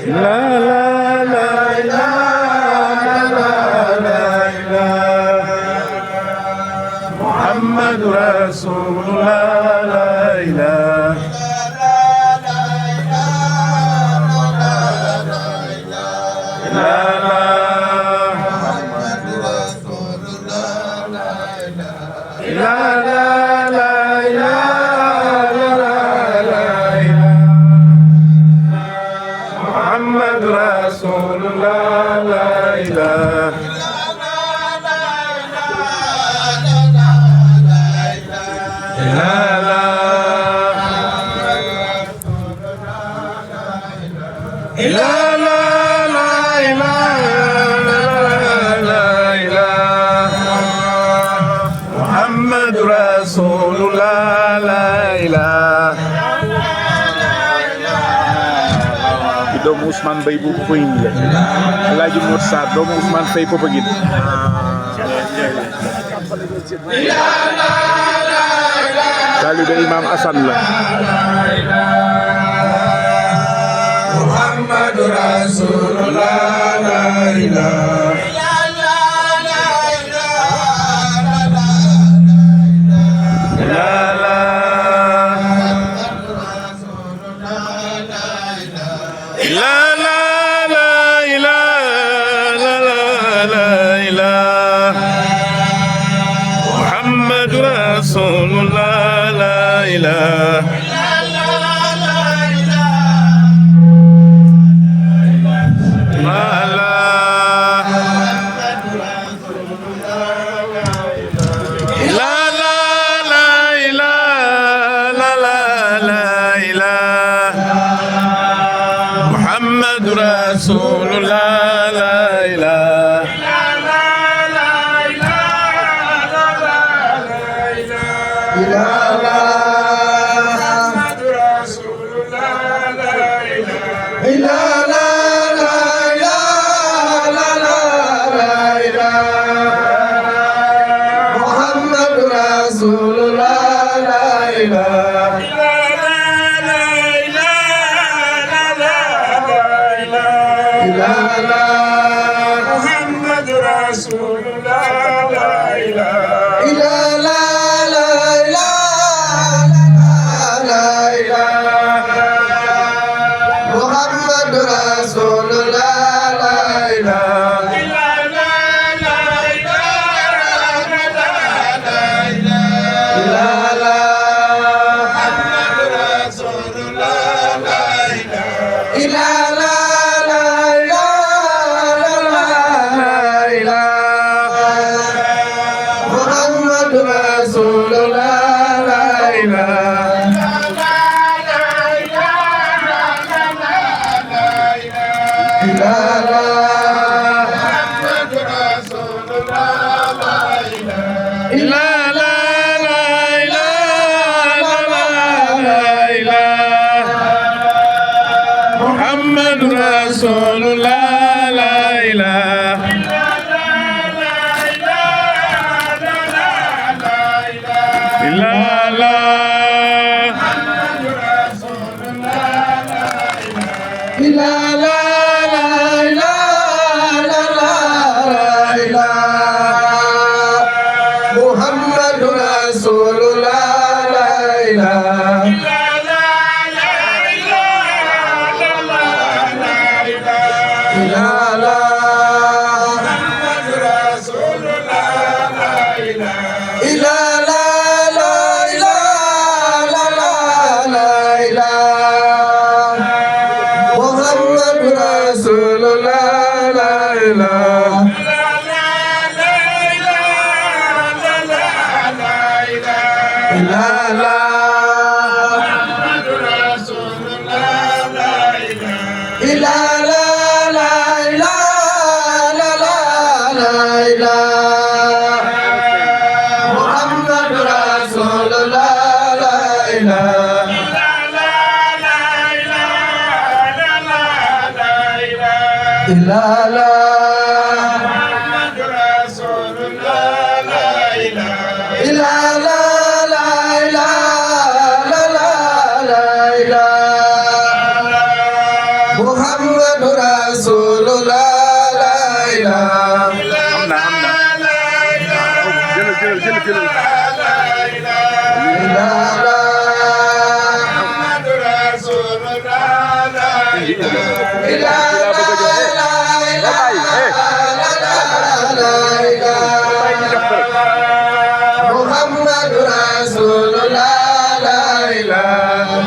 La la la la la la la Muhammad Rasulullah la ilaha la la la la la Muhammad Rasulullah la ilaha la la la la la Muhammad Rasulullah la ilaha doomu Ousmane Mbaye bu koy indi la Alaaji Mor Sarr doomu Ousmane Faye Popenguine taalibe Imam Assane la Muhammad Rasulullah la ilaha Rasulullah la ilaha Muhammad Rasulullah la ilaha Muhammad Rasulullah la ilaha Muhammadur Rasulullah la ilaha am na jëlal Muhammadur Rasulullah la ilaha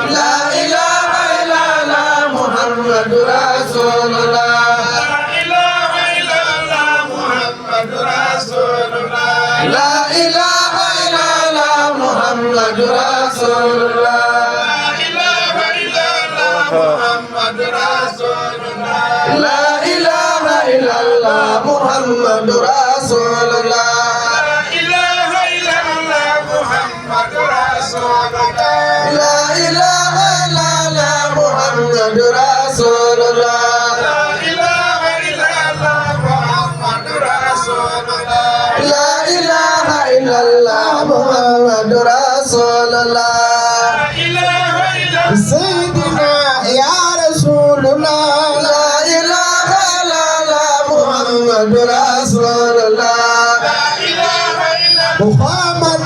La ilaha illallah Muhammadur Rasulullah La ilaha illallah Muhammadur Rasulullah La ilaha illallah Muhammadur Rasulullah La ilaha illallah Muhammadur Rasulullah La ilaha illallah Muhammadur Rasulullah Sayyidina ya Rasulullah La ilaha illallah Muhammadur Rasulullah Muhammad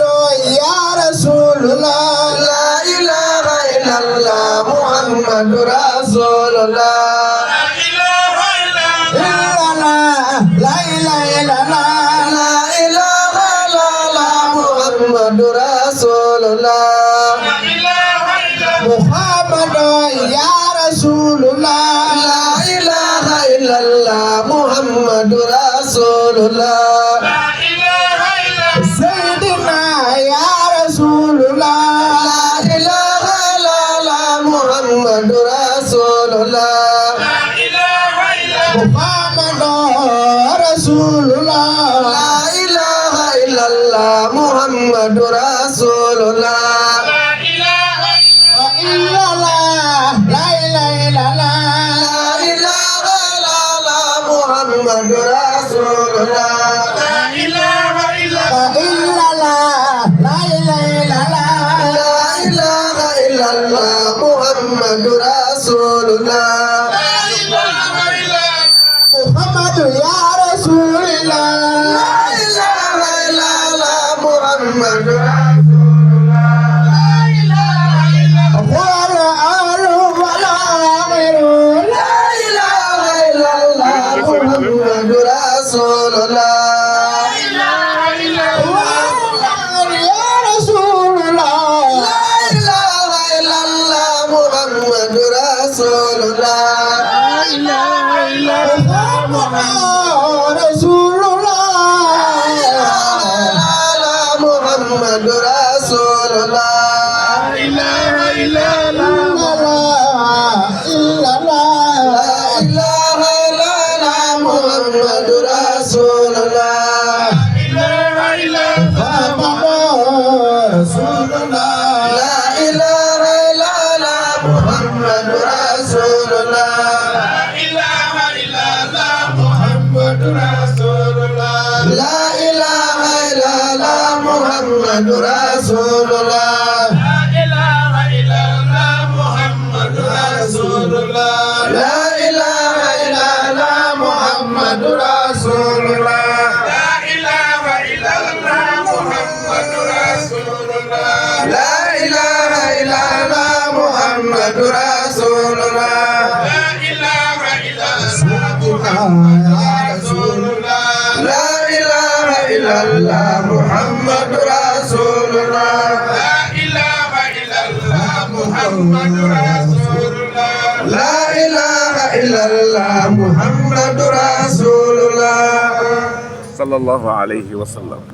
ya Rasulullah La ilaha illallah Muhammadur Rasulullah La ilaha illallah La ilaha illallah Muhammadur Rasulullah Muhammad ya Rasulullah La ilaha illallah Muhammadur Rasulullah Sayyidina ya Rasulullah La ilaha illallah Muhammadur Rasulullah Muhammad Rasulullah La ilaha illallah Muhammadur Rasulullah La ilaha illallah Muhammadur Rasulullah La ilaha illallah Muhammadur Rasulullah Muhammad ya Rasulullah La ilaha illallah Muhammadur Rasulullah wala alu wala amiru La ilaha illallah Muhammadur Rasulullah Muhammadur Rasulullah La ilaha illallah Muhammadur Rasulullah La ilaha illallah Muhammadur Rasulullah La ilaha illallah Muhammadur Rasulullah La ilaha illallah Muhammadur Rasulullah La ilaha illallah Muhammadur Rasulullah La ilaha illallah Muhammadur Rasulullah La ilaha illallah Muhammadur Rasulullah sallallahu alayhi wa sallam.